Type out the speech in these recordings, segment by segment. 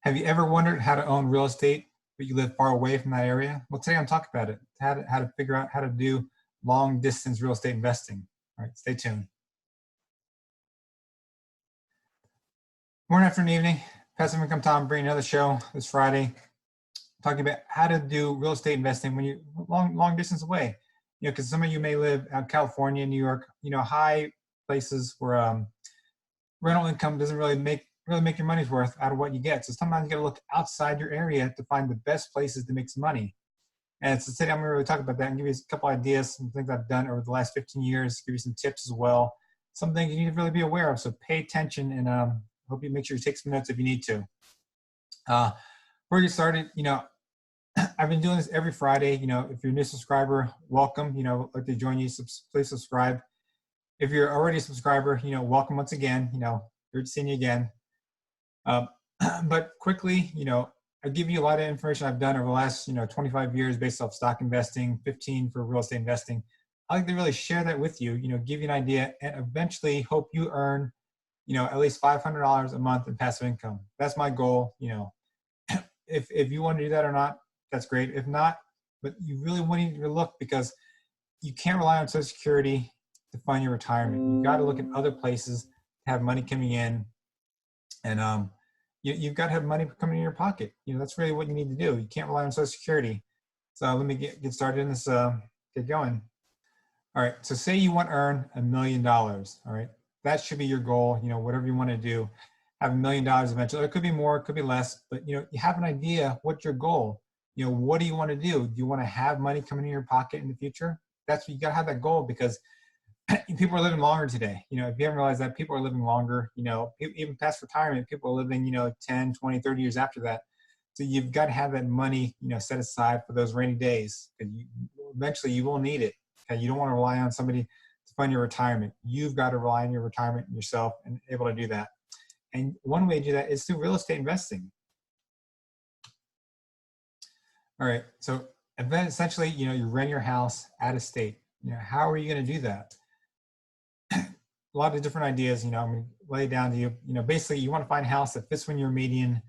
Have you ever wondered how to own real estate, but you live far away from that area? Well, today I'm talking about it, how to figure out how to do long distance real estate investing. All right, stay tuned. Morning, afternoon, evening. Passive Income Tom bringing another show this Friday, talking about how to do real estate investing when you're long distance away. You know, because some of you may live out in California, New York, you know, high places where rental income doesn't really make your money's worth out of what you get. So sometimes you got to look outside your area to find the best places to make some money. And so today I'm going to really talk about that and give you a couple ideas, some things I've done over the last 15 years, give you some tips as well, some things you need to really be aware of. So pay attention and hope you make sure you take some notes if you need to. Before you started, you know, I've been doing this every Friday. You know, if you're a new subscriber, welcome. You know, I'd like to join you. Please subscribe. If you're already a subscriber, you know, welcome once again. You know, great seeing you again. But quickly, you know, I give you a lot of information I've done over the last, 25 years based off stock investing, 15 for real estate investing. I like to really share that with you, you know, give you an idea and eventually hope you earn, at least $500 a month in passive income. That's my goal. You know, if you want to do that or not, that's great. If not, but you really want to look because you can't rely on Social Security to fund your retirement. You got to look at other places to have money coming in, and you've got to have money coming in your pocket. You know, that's really what you need to do. You can't rely on Social Security. So let me get started in this. Get going. All right. So say you want to earn $1 million. All right. That should be your goal. You know, whatever you want to do, have $1 million eventually. It could be more, it could be less, but you have an idea. What's your goal? You know, what do you want to do? Do you want to have money coming in your pocket in the future? That's what you got to have that goal because people are living longer today. You know, if you haven't realized that, people are living longer, even past retirement, people are living, 10, 20, 30 years after that. So you've got to have that money, set aside for those rainy days. Eventually you will need it. Okay? You don't want to rely on somebody to fund your retirement. You've got to rely on your retirement yourself and able to do that. And one way to do that is through real estate investing. All right. So essentially, you rent your house out of state. How are you going to do that? A lot of different ideas, I'm going to lay down to you. Basically you want to find a house that fits within your median,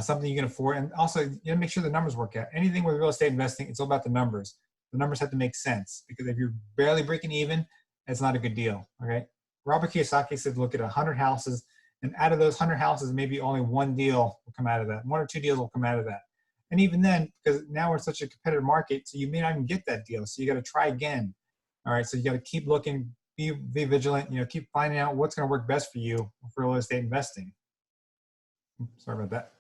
something you can afford. And also, make sure the numbers work out. Anything with real estate investing, it's all about the numbers. The numbers have to make sense because if you're barely breaking even, it's not a good deal. Okay. Robert Kiyosaki said, look at 100 houses and out of those 100 houses, maybe only one deal will come out of that. 1 or 2 deals will come out of that. And even then, because now we're in such a competitive market, so you may not even get that deal. So you got to try again. All right. So you got to keep looking, be vigilant, keep finding out what's going to work best for you for real estate investing. Sorry about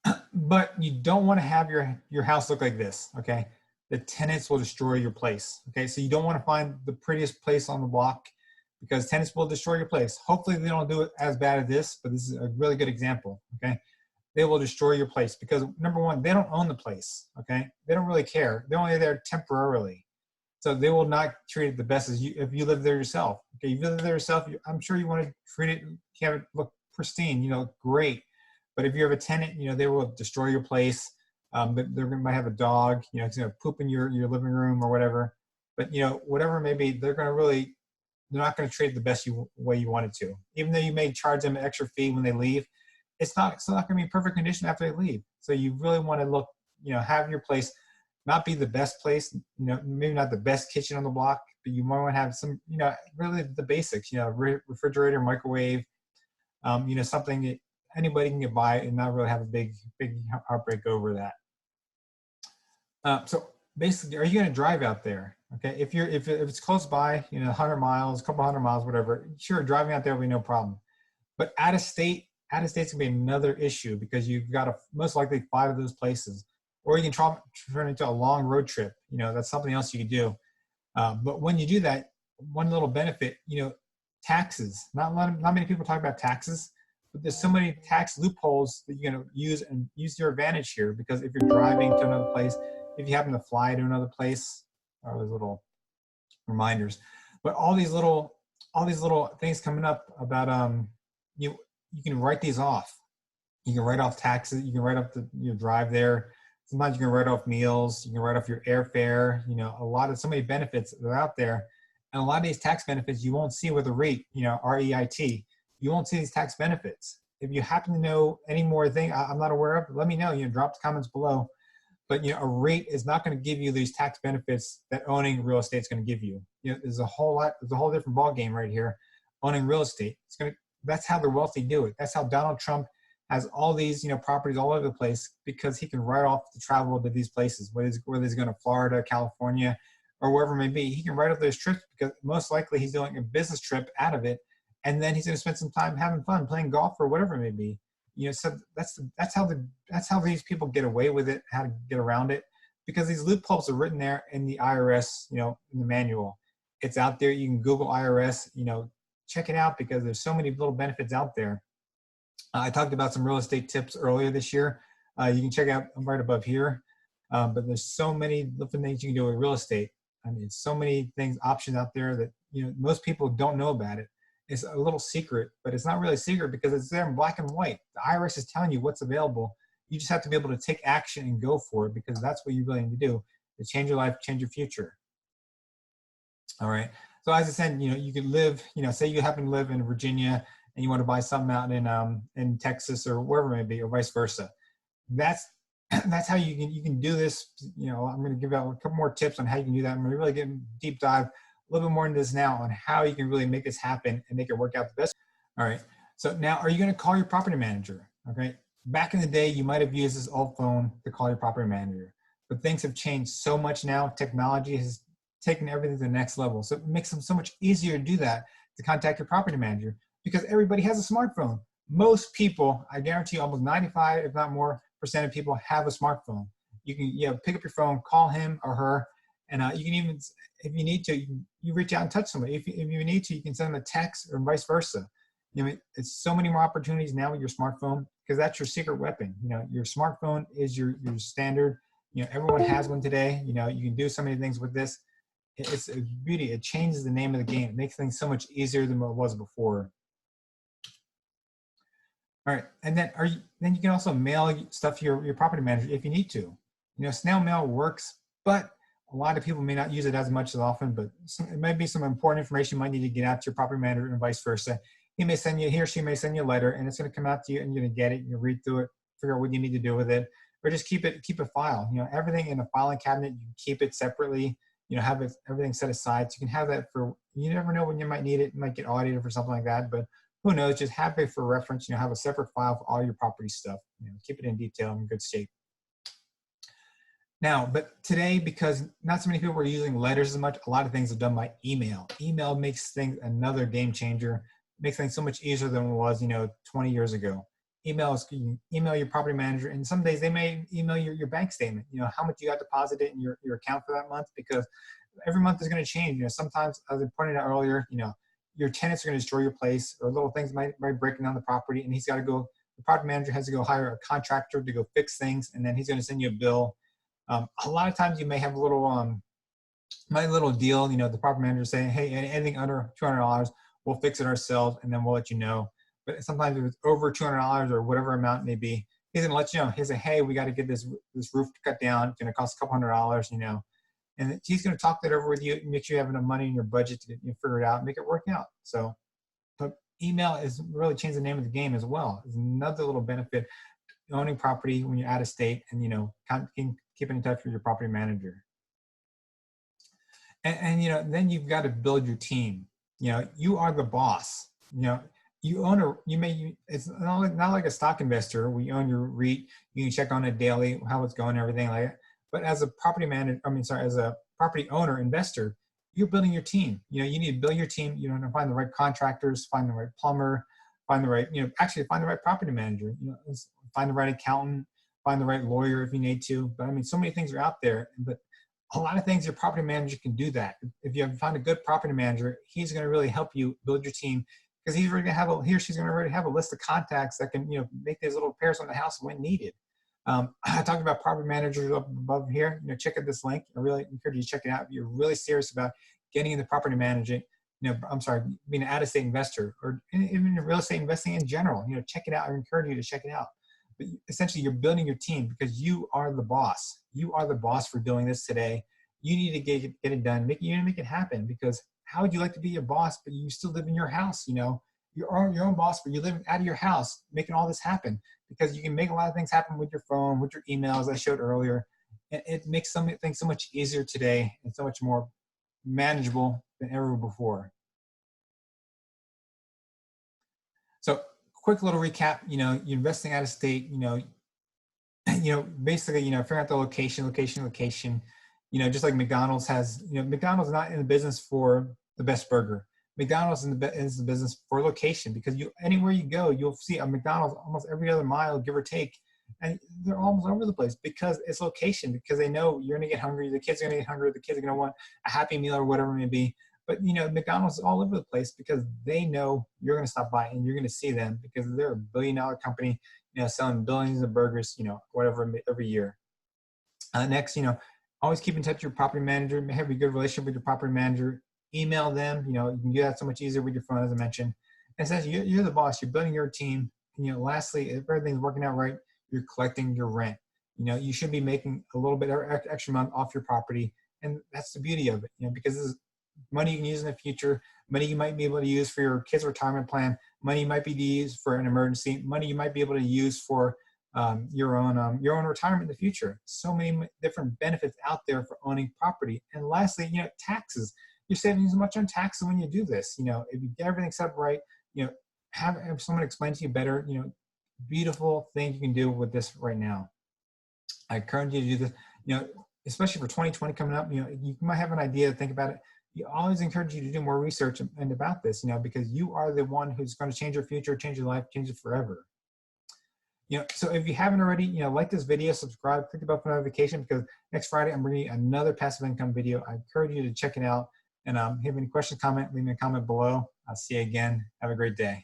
that. But you don't want to have your house look like this. Okay. The tenants will destroy your place. Okay. So you don't want to find the prettiest place on the block because tenants will destroy your place. Hopefully they don't do it as bad as this, but this is a really good example. Okay. They will destroy your place because number one, they don't own the place. Okay. They don't really care. They're only there temporarily. So they will not treat it the best as you if you live there yourself. Okay, you live there yourself. I'm sure you want to treat it, have it look pristine, great. But if you have a tenant, they will destroy your place. They might have a dog, it's going to poop in your living room or whatever. But whatever it may be, they're not going to treat it the best way you want it to. Even though you may charge them an extra fee when they leave, it's not going to be in perfect condition after they leave. So you really want to look, have your place not be the best place, maybe not the best kitchen on the block, but you might want to have some, really the basics, refrigerator, microwave, something that anybody can get by and not really have a big heartbreak over that. So basically, are you going to drive out there? Okay, if it's close by, 100 miles, a couple 100 miles, whatever, sure, driving out there will be no problem. But out of state's going to be another issue because you've got most likely 5 of those places. Or you can turn into a long road trip. That's something else you can do. But when you do that, one little benefit, taxes. Not many people talk about taxes, but there's so many tax loopholes that you're going to use your advantage here. Because if you're driving to another place, if you happen to fly to another place, are those little reminders. But all these little things coming up about you can write these off. You can write off taxes. You can write off the drive there. Sometimes you can write off meals, you can write off your airfare, so many benefits that are out there. And a lot of these tax benefits you won't see with a REIT, R-E-I-T. You won't see these tax benefits. if you happen to know any more thing I'm not aware of, let me know. Drop the comments below. But a rate is not going to give you these tax benefits that owning real estate is going to give you. There's a whole different ball game right here. Owning real estate, that's how the wealthy do it. That's how Donald Trump has all these properties all over the place, because he can write off the travel to these places, whether he's going to Florida, California, or wherever it may be. He can write off those trips because most likely he's doing a business trip out of it, and then he's going to spend some time having fun, playing golf or whatever it may be. So that's how these people get away with it, how to get around it, because these loopholes are written there in the IRS, in the manual. It's out there. You can Google IRS, check it out, because there's so many little benefits out there. I talked about some real estate tips earlier this year. You can check out right above here. But there's so many different things you can do with real estate. I mean, so many things, options out there that most people don't know about it. It's a little secret, but it's not really a secret because it's there in black and white. The IRS is telling you what's available. You just have to be able to take action and go for it, because that's what you really need to do to change your life, change your future. All right. So as I said, you could live, say you happen to live in Virginia and you want to buy something out in Texas or wherever it may be, or vice versa. That's how you can do this. I'm going to give out a couple more tips on how you can do that. I'm going to really get deep dive a little bit more into this now on how you can really make this happen and make it work out the best. All right. So now, are you going to call your property manager? Okay. Back in the day, you might have used this old phone to call your property manager, but things have changed so much now. Technology has taken everything to the next level. So it makes them so much easier to do that, to contact your property manager, because everybody has a smartphone. Most people, I guarantee almost 95, if not more, % of people have a smartphone. You can pick up your phone, call him or her, and you can even, if you need to, you reach out and touch somebody. If you need to, you can send them a text or vice versa. It's so many more opportunities now with your smartphone, because that's your secret weapon. Your smartphone is your standard. Everyone has one today. You can do so many things with this. It's a beauty. It changes the name of the game. It makes things so much easier than what it was before. All right, and then you can also mail stuff to your property manager if you need to. Snail mail works, but a lot of people may not use it as much as often. But it might be some important information you might need to get out to your property manager, and vice versa. He or she may send you a letter, and it's going to come out to you, and you're going to get it. You read through it, figure out what you need to do with it, or just keep a file. Everything in a filing cabinet, you can keep it separately. Have everything set aside, so you can have that for. You never know when you might need it. You might get audited for something like that, but who knows? Just have it for reference. Have a separate file for all your property stuff. Keep it in detail and in good shape. Now, but today, because not so many people are using letters as much, a lot of things are done by email. Email makes things another game changer. Makes things so much easier than it was, 20 years ago. You can email your property manager, and some days they may email your bank statement. How much you got deposited in your account for that month, because every month is going to change. Sometimes, as I pointed out earlier, your tenants are going to destroy your place, or little things might breaking down the property, and the property manager has to go hire a contractor to go fix things, and then he's going to send you a bill. A lot of times you may have a little deal, the property manager saying, hey, anything under $200, we'll fix it ourselves, and then we'll let you know. But sometimes if it's over $200 or whatever amount it may be, he's going to let you know. He say, hey, we got to get this roof cut down. It's going to cost a couple $100, and he's going to talk that over with you and make sure you have enough money in your budget to figure it out and make it work out. So, but email is really changed the name of the game as well. It's another little benefit owning property when you're out of state, and keeping in touch with your property manager. And then you've got to build your team. You are the boss. It's not like a stock investor. We own your REIT. You can check on it daily, how it's going, everything like that. But as a as a property owner, investor, you're building your team. You need to build your team. You know, to find the right contractors, find the right plumber, find the right, find the right property manager. Find the right accountant, find the right lawyer if you need to. But so many things are out there. But a lot of things your property manager can do that. If you have found a good property manager, he's going to really help you build your team, because he's already going to have he or she's going to already have a list of contacts that can make these little repairs on the house when needed. I talked about property managers up above here. Check out this link. I really encourage you to check it out if you're really serious about getting into property managing. Being an out-of-state investor, or even real estate investing in general. Check it out. I encourage you to check it out. But essentially, you're building your team because you are the boss. You are the boss for doing this today. You need to get it done. You need to make it happen, because how would you like to be a boss, but you still live in your house? You your own boss, but you're living out of your house, making all this happen, because you can make a lot of things happen with your phone, with your emails, I showed earlier. And it makes some things so much easier today and so much more manageable than ever before. So quick little recap, you're investing out of state, basically, figure out the location, just like McDonald's has, McDonald's is not in the business for the best burger. McDonald's is the business for location, because anywhere you go, you'll see a McDonald's almost every other mile, give or take. And they're almost over the place because it's location, because they know you're going to get hungry. The kids are going to get hungry. The kids are going to want a Happy Meal or whatever it may be. But, McDonald's is all over the place because they know you're going to stop by and you're going to see them, because they're a billion-dollar company, selling billions of burgers, whatever, every year. Next, always keep in touch with your property manager. Have a good relationship with your property manager. Email them. You can do that so much easier with your phone, as I mentioned. And since you're the boss, you're building your team. And, lastly, if everything's working out right, you're collecting your rent. You should be making a little bit extra month off your property. And that's the beauty of it, because this is money you can use in the future, money you might be able to use for your kids' retirement plan, money you might be used for an emergency, money you might be able to use for your own retirement in the future. So many different benefits out there for owning property. And lastly, taxes. You're saving so much on taxes when you do this. If you get everything set up right, have someone explain to you better, beautiful thing you can do with this right now. I encourage you to do this, especially for 2020 coming up. You might have an idea, think about it. You always encourage you to do more research and about this, because you are the one who's going to change your future, change your life, change it forever. So if you haven't already, like this video, subscribe, click the bell for notification, because next Friday I'm bringing another passive income video. I encourage you to check it out. And if you have any questions, leave me a comment below. I'll see you again. Have a great day.